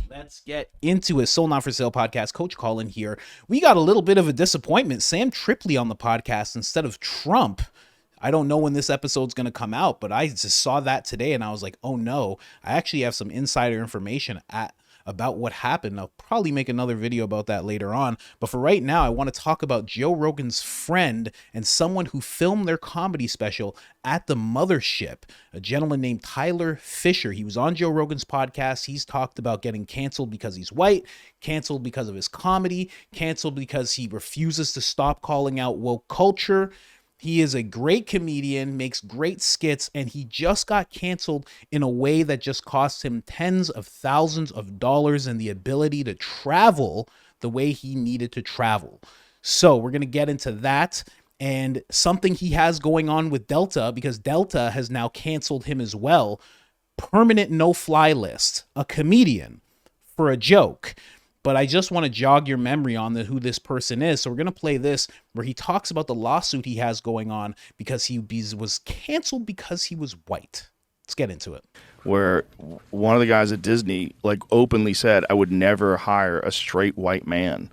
Let's get into it. Soul Not For Sale podcast. Coach Colin here. We got a little bit of a disappointment. Sam Tripoli on the podcast instead of Trump. I don't know when this episode's going to come out, but I just saw that today and I was like, oh no. I actually have some insider information about what happened. I'll probably make another video about that later on. But for right now, I want to talk about Joe Rogan's friend and someone who filmed their comedy special at the mothership, a gentleman named Tyler Fischer. He was on Joe Rogan's podcast. He's talked about getting canceled because he's white, canceled because of his comedy, canceled because he refuses to stop calling out woke culture. He is a great comedian, makes great skits, and he just got canceled in a way that just cost him tens of thousands of dollars and the ability to travel the way he needed to travel. So we're going to get into that and something he has going on with Delta, because Delta has now canceled him as well. Permanent no-fly list, a comedian for a joke. But I just want to jog your memory on who this person is. So we're going to play this where he talks about the lawsuit he has going on because he was canceled because he was white. Let's get into it. Where one of the guys at Disney like openly said, I would never hire a straight white man.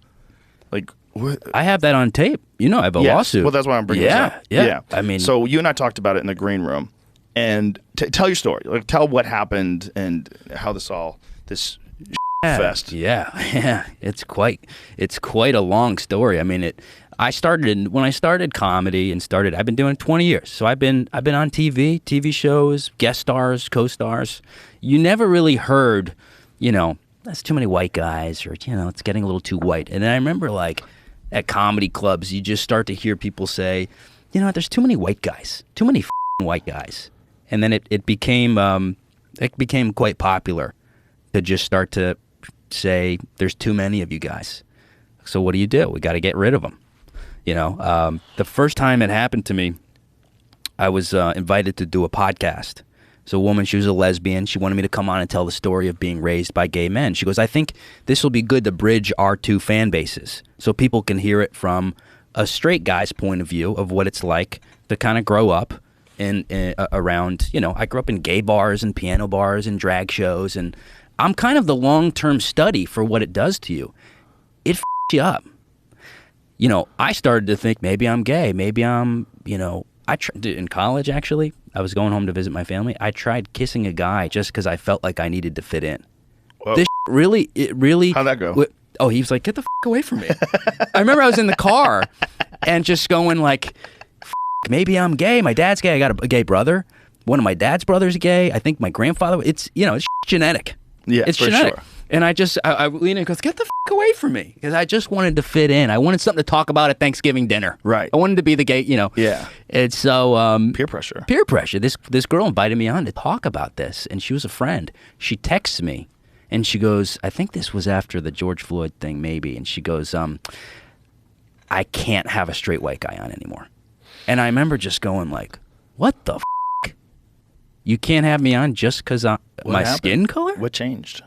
Like, what? I have that on tape. You know, I have a lawsuit. Well, that's why I'm bringing this up. Yeah. I mean, so you and I talked about it in the green room. And tell your story. Like, tell what happened and how this fest. Yeah. It's quite a long story. I mean, when I started comedy I've been doing it 20 years. So I've been on TV shows, guest stars, co-stars. You never really heard, that's too many white guys, or it's getting a little too white. And then I remember like at comedy clubs, you just start to hear people say, there's too many white guys, too many white guys. And then it became quite popular to just start to say there's too many of you guys. So what do? We got to get rid of them. The first time it happened to me, I was invited to do a podcast. So a woman, she was a lesbian. She wanted me to come on and tell the story of being raised by gay men. She goes, I think this will be good to bridge our two fan bases so people can hear it from a straight guy's point of view of what it's like to kind of grow up in around, I grew up in gay bars and piano bars and drag shows, and I'm kind of the long-term study for what it does to you. It you up. I started to think maybe I'm gay. Maybe I'm, in college, actually, I was going home to visit my family. I tried kissing a guy just because I felt like I needed to fit in. Whoa. This really. How'd that go? He was like, get the away from me. I remember I was in the car and just going like, maybe I'm gay. My dad's gay. I got a gay brother. One of my dad's brothers is gay. I think my grandfather, it's genetic. Yeah, it's for genetic. Sure. And I lean in and goes, get the away from me. Because I just wanted to fit in. I wanted something to talk about at Thanksgiving dinner. Right. I wanted to be the gay, Yeah. And so... peer pressure. Peer pressure. This girl invited me on to talk about this. And she was a friend. She texts me. And she goes, I think this was after the George Floyd thing, maybe. And she goes, I can't have a straight white guy on anymore. And I remember just going like, what the You can't have me on just because my skin color? What changed?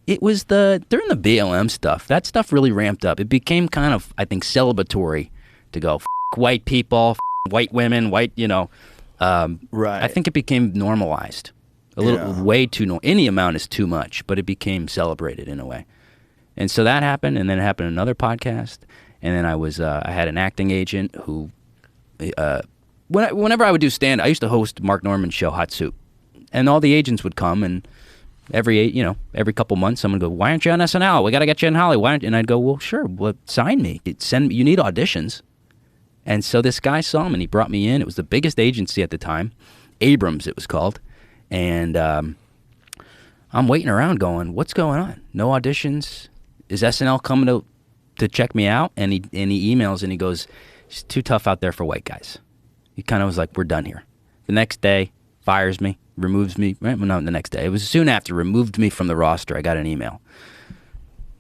It was during the BLM stuff. That stuff really ramped up. It became kind of, I think, celebratory to go, white people, white women, white, Right. I think it became normalized. Way too, any amount is too much, but it became celebrated in a way. And so that happened, and then it happened in another podcast. And then I had an acting agent who, whenever I would do stand, I used to host Mark Norman's show, Hot Soup. And all the agents would come, and every couple months, someone would go, why aren't you on SNL? We got to get you in Hollywood. And I'd go, well, sure, sign me. You need auditions. And so this guy saw me, and he brought me in. It was the biggest agency at the time, Abrams it was called. And I'm waiting around going, what's going on? No auditions? Is SNL coming to check me out? And he emails, and he goes, it's too tough out there for white guys. He kind of was like, we're done here. The next day, fires me, removes me. Well, not the next day. It was soon after, removed me from the roster. I got an email.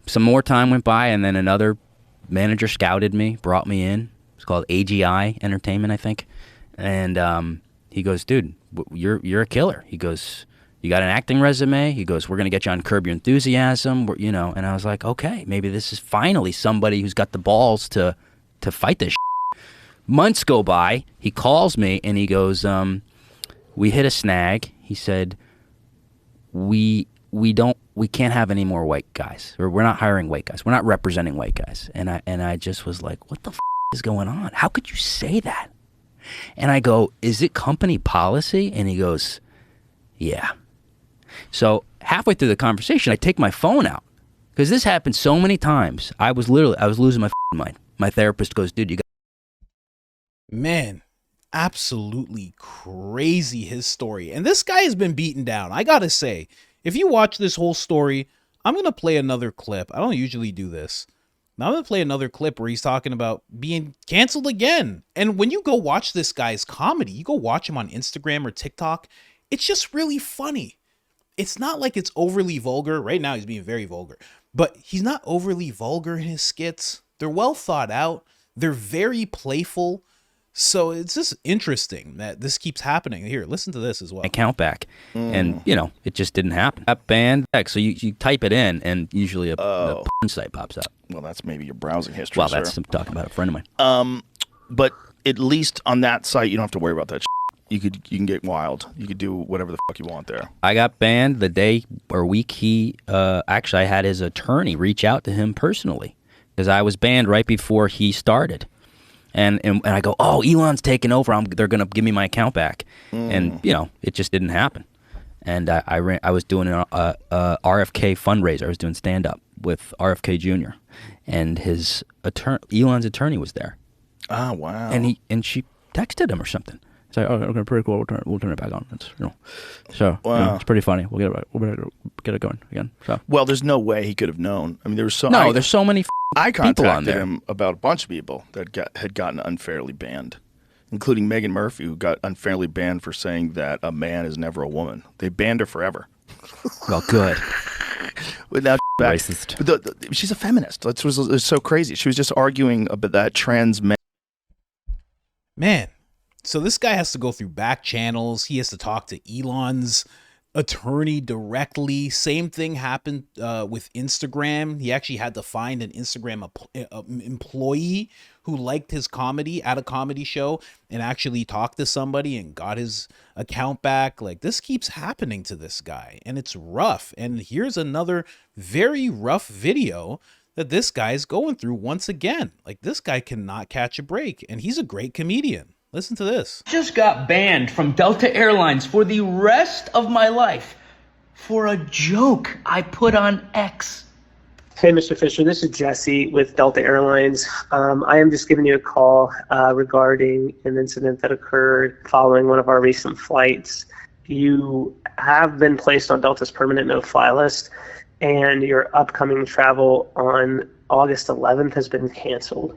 Some more time went by, and then another manager scouted me, brought me in. It's called AGI Entertainment, I think. And he goes, dude, you're a killer. He goes, you got an acting resume? He goes, we're going to get you on Curb Your Enthusiasm. And I was like, okay, maybe this is finally somebody who's got the balls to fight this shit. Months go by. He calls me, and he goes, we hit a snag. He said, we we can't have any more white guys, or we're not hiring white guys. We're not representing white guys. And I just was like, what the is going on? How could you say that? And I go, is it company policy? And he goes, yeah. So halfway through the conversation, I take my phone out because this happened so many times. I was losing my mind. My therapist goes, dude, you got. Man, absolutely crazy, his story. And this guy has been beaten down. I gotta say, if you watch this whole story, I'm gonna play another clip. I don't usually do this. Now I'm going to play another clip where he's talking about being canceled again. And when you go watch this guy's comedy, you go watch him on Instagram or TikTok, it's just really funny. It's not like it's overly vulgar. Right now he's being very vulgar, but he's not overly vulgar in his skits. They're well thought out. They're very playful. So it's just interesting that this keeps happening. Here, listen to this as well. Account back. And, it just didn't happen. That banned. So you type it in, and usually a porn site pops up. Well, that's maybe your browsing history, Well, sir. I'm talking about a friend of mine. But at least on that site, you don't have to worry about that shit. You can get wild. You could do whatever the fuck you want there. I got banned the day or week actually, I had his attorney reach out to him personally because I was banned right before he started. And I go, oh, Elon's taking over. They're going to give me my account back. And, it just didn't happen. And I was doing a RFK fundraiser. I was doing stand-up with RFK Jr. And his Elon's attorney was there. Oh, wow. And she texted him or something. It's like, oh, okay, pretty cool. We'll turn it back on. It's, so wow. It's pretty funny. We'll get it going again. So. Well, there's no way he could have known. I mean, there's so many I people on contacted there. him about a bunch of people that had gotten unfairly banned, including Megan Murphy, who got unfairly banned for saying that a man is never a woman. They banned her forever. Well, good. Without Racist. But she's a feminist. That was so crazy. She was just arguing about that trans men. Man, so this guy has to go through back channels. He has to talk to Elon's attorney directly. Same thing happened with Instagram. He actually had to find an Instagram employee who liked his comedy at a comedy show and actually talked to somebody and got his account back. Like, this keeps happening to this guy, and it's rough. And here's another very rough video that this guy's going through once again. Like, this guy cannot catch a break, and he's a great comedian. Listen to this. Just got banned from Delta Airlines for the rest of my life for a joke I put on X. Hey, Mr. Fischer, this is Jesse with Delta Airlines. I am just giving you a call regarding an incident that occurred following one of our recent flights. You have been placed on Delta's permanent no-fly list, and your upcoming travel on August 11th has been canceled.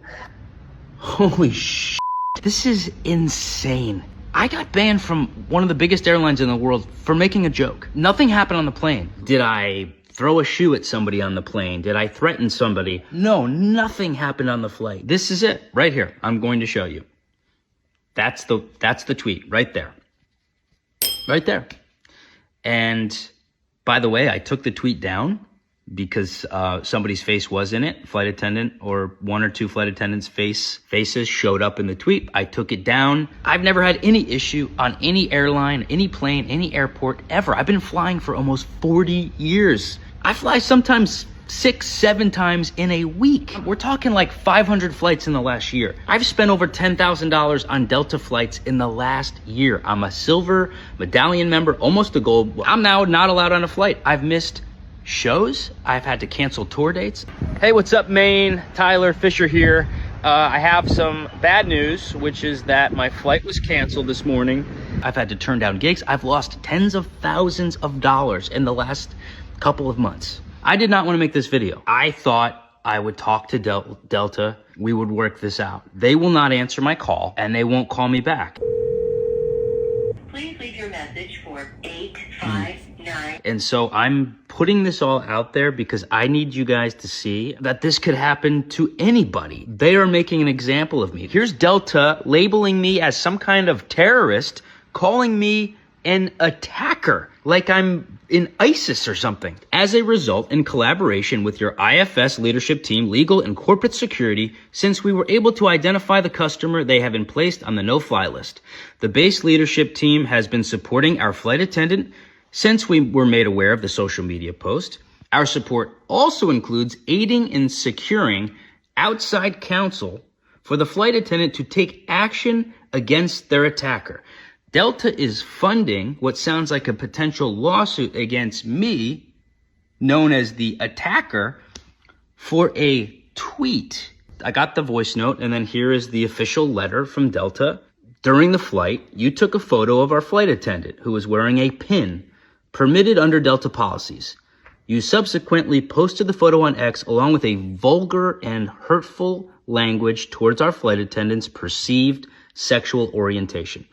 Holy shit. This is insane. I got banned from one of the biggest airlines in the world for making a joke. Nothing happened on the plane. Did I throw a shoe at somebody on the plane? Did I threaten somebody? No, nothing happened on the flight. This is it right here. I'm going to show you. That's the tweet right there. Right there. And by the way, I took the tweet down because somebody's face was in it. Flight attendant or one or two flight attendants' faces showed up in the tweet. I took it down. I've never had any issue on any airline, any plane, any airport ever. I've been flying for almost 40 years. I fly sometimes 6-7 times in a week. We're talking like 500 flights in the last year. I've spent over $10,000 on Delta flights in the last year. I'm a silver medallion member, almost a gold. I'm now not allowed on a flight. I've missed shows. I've had to cancel tour dates. Hey, what's up, Maine? Tyler Fischer here. I have some bad news, which is that my flight was canceled this morning. I've had to turn down gigs. I've lost tens of thousands of dollars in the last couple of months. I did not want to make this video. I thought I would talk to Delta. We would work this out. They will not answer my call, and they won't call me back. Please leave your message for 859. And so I'm putting this all out there because I need you guys to see that this could happen to anybody. They are making an example of me. Here's Delta labeling me as some kind of terrorist, calling me an attacker, like I'm in ISIS or something. As a result, in collaboration with your IFS leadership team, legal and corporate security, since we were able to identify the customer, they have been placed on the no-fly list. The base leadership team has been supporting our flight attendant Since we were made aware of the social media post, our support also includes aiding in securing outside counsel for the flight attendant to take action against their attacker. Delta is funding what sounds like a potential lawsuit against me, known as the attacker, for a tweet. I got the voice note, and then here is the official letter from Delta. During the flight, you took a photo of our flight attendant who was wearing a pin permitted under Delta policies. You subsequently posted the photo on X along with a vulgar and hurtful language towards our flight attendant's perceived sexual orientation.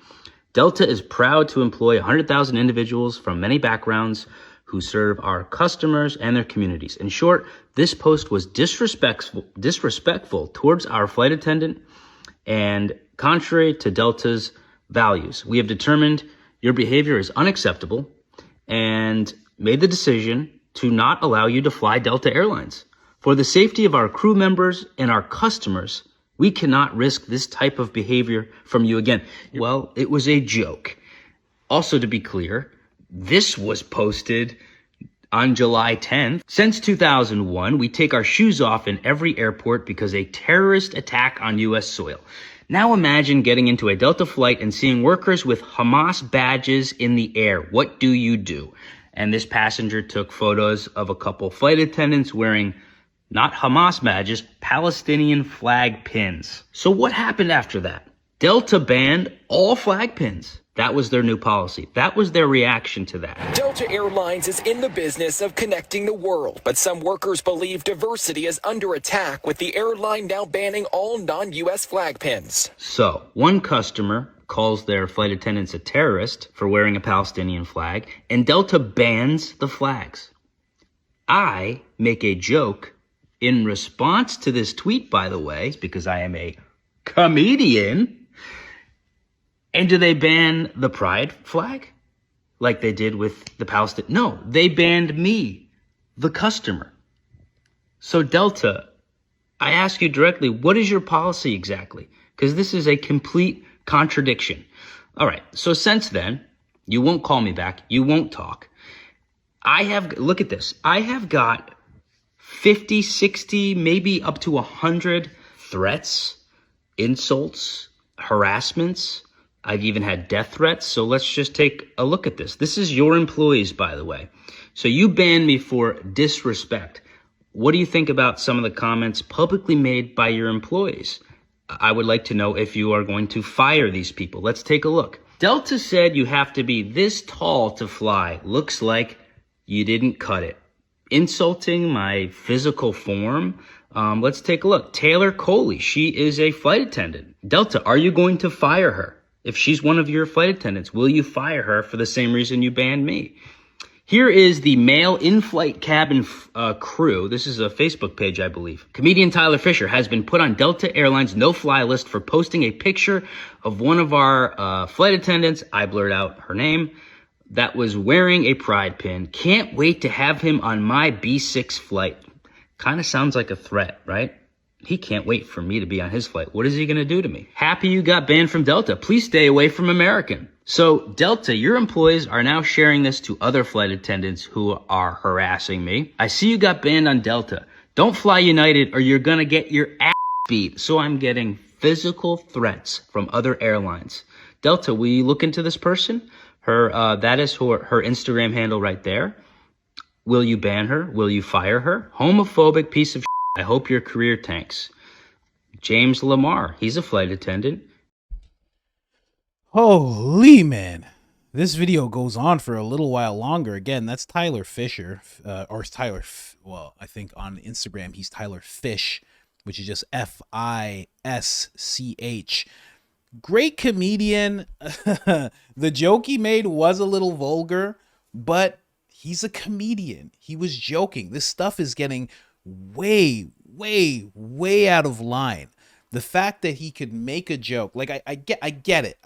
Delta is proud to employ 100,000 individuals from many backgrounds who serve our customers and their communities. In short, this post was disrespectful towards our flight attendant and contrary to Delta's values. We have determined your behavior is unacceptable and made the decision to not allow you to fly Delta Airlines. For the safety of our crew members and our customers, we cannot risk this type of behavior from you again. Well, it was a joke. Also, to be clear, this was posted on July 10th. Since 2001, we take our shoes off in every airport because a terrorist attack on U.S. soil. Now imagine getting into a Delta flight and seeing workers with Hamas badges in the air. What do you do? And this passenger took photos of a couple flight attendants wearing not Hamas badges, Palestinian flag pins. So what happened after that? Delta banned all flag pins. That was their new policy. That was their reaction to that. Delta Airlines is in the business of connecting the world, but some workers believe diversity is under attack with the airline now banning all non-U.S. flag pins. So, one customer calls their flight attendants a terrorist for wearing a Palestinian flag, and Delta bans the flags. I make a joke in response to this tweet, by the way, because I am a comedian. And do they ban the pride flag like they did with the Palestinian? No, they banned me, the customer. So Delta, I ask you directly, what is your policy exactly? Because this is a complete contradiction. All right, so since then, you won't call me back. You won't talk. Look at this. I have got 50, 60, maybe up to 100 threats, insults, harassments. I've even had death threats. So let's just take a look at this. This is your employees, by the way. So you banned me for disrespect. What do you think about some of the comments publicly made by your employees? I would like to know if you are going to fire these people. Let's take a look. Delta said you have to be this tall to fly. Looks like you didn't cut it. Insulting my physical form. Let's take a look. Taylor Coley, she is a flight attendant. Delta, are you going to fire her? If she's one of your flight attendants, will you fire her for the same reason you banned me? Here is the male in-flight cabin crew. This is a Facebook page, I believe. Comedian Tyler Fischer has been put on Delta Airlines no-fly list for posting a picture of one of our flight attendants. I blurred out her name. That was wearing a pride pin. Can't wait to have him on my B6 flight. Kind of sounds like a threat, right? He can't wait for me to be on his flight. What is he going to do to me? Happy you got banned from Delta. Please stay away from American. So Delta, your employees are now sharing this to other flight attendants who are harassing me. I see you got banned on Delta. Don't fly United or you're going to get your ass beat. So I'm getting physical threats from other airlines. Delta, will you look into this person? That is her Instagram handle right there. Will you ban her? Will you fire her? Homophobic piece of shit. I hope your career tanks. James Lamar, he's a flight attendant. Holy man. This video goes on for a little while longer. Again, that's Tyler Fischer, well, I think on Instagram, he's Tyler Fish, which is just Fisch. Great comedian. The joke he made was a little vulgar, but he's a comedian. He was joking. This stuff is getting way out of line. The fact that he could make a joke, like I get it.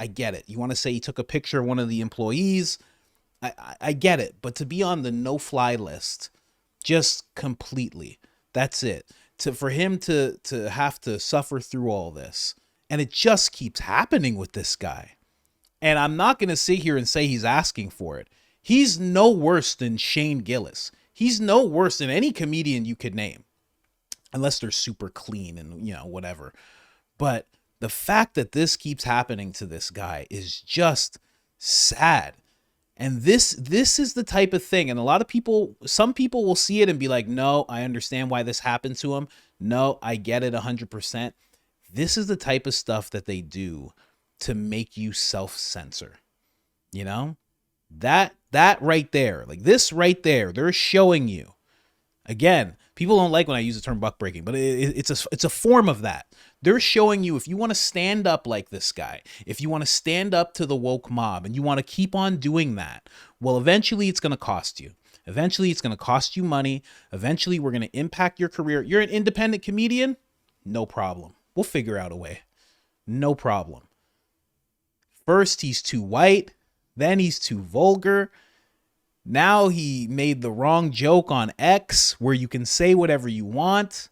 You want to say he took a picture of one of the employees, I get it. But to be on the no-fly list, just completely, that's it. For him to have to suffer through all this, and it just keeps happening with this guy. And I'm not going to sit here and say he's asking for it. He's no worse than Shane Gillis. He's no worse than any comedian you could name, unless they're super clean and, you know, whatever. But the fact that this keeps happening to this guy is just sad. And this is the type of thing. And a lot of people, some people will see it and be like, no, I understand why this happened to him. No, I get it 100%. This is the type of stuff that they do to make you self-censor. You know, that right there, like this right there, they're showing you. Again, people don't like when I use the term buck breaking, but it's a form of that. They're showing you, if you want to stand up like this guy, if you want to stand up to the woke mob and you want to keep on doing that, well, eventually it's going to cost you. Eventually it's going to cost you money. Eventually we're going to impact your career. You're an independent comedian? No problem. We'll figure out a way. No problem. First, he's too white. Then he's too vulgar. Now he made the wrong joke on X where you can say whatever you want.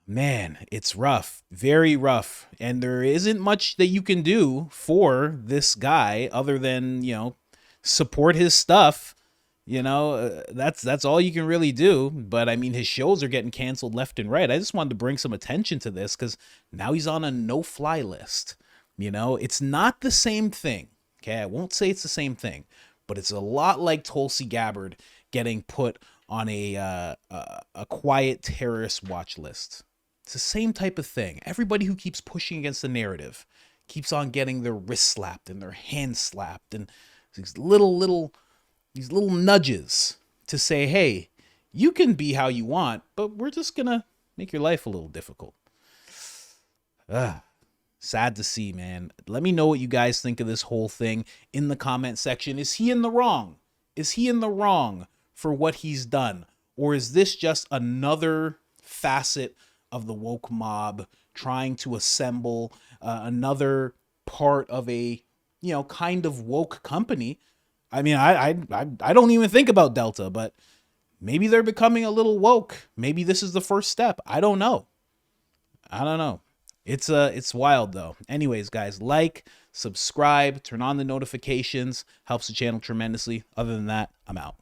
Man, it's rough. Very rough. And there isn't much that you can do for this guy other than, you know, support his stuff. You know, that's all you can really do. But I mean, his shows are getting canceled left and right. I just wanted to bring some attention to this because now he's on a no-fly list. You know, it's not the same thing. Okay, I won't say it's the same thing, but it's a lot like Tulsi Gabbard getting put on a quiet terrorist watch list. It's the same type of thing. Everybody who keeps pushing against the narrative keeps on getting their wrist slapped and their hand slapped and these little nudges to say, hey, you can be how you want, but we're just gonna make your life a little difficult. Sad to see, man. Let me know what you guys think of this whole thing in the comment section. Is he in the wrong? Is he in the wrong for what he's done? Or is this just another facet of the woke mob trying to assemble another part of a, you know, kind of woke company? I mean, I don't even think about Delta, but maybe they're becoming a little woke. Maybe this is the first step. I don't know. It's wild though. Anyways, guys, like, subscribe, turn on the notifications, helps the channel tremendously. Other than that, I'm out.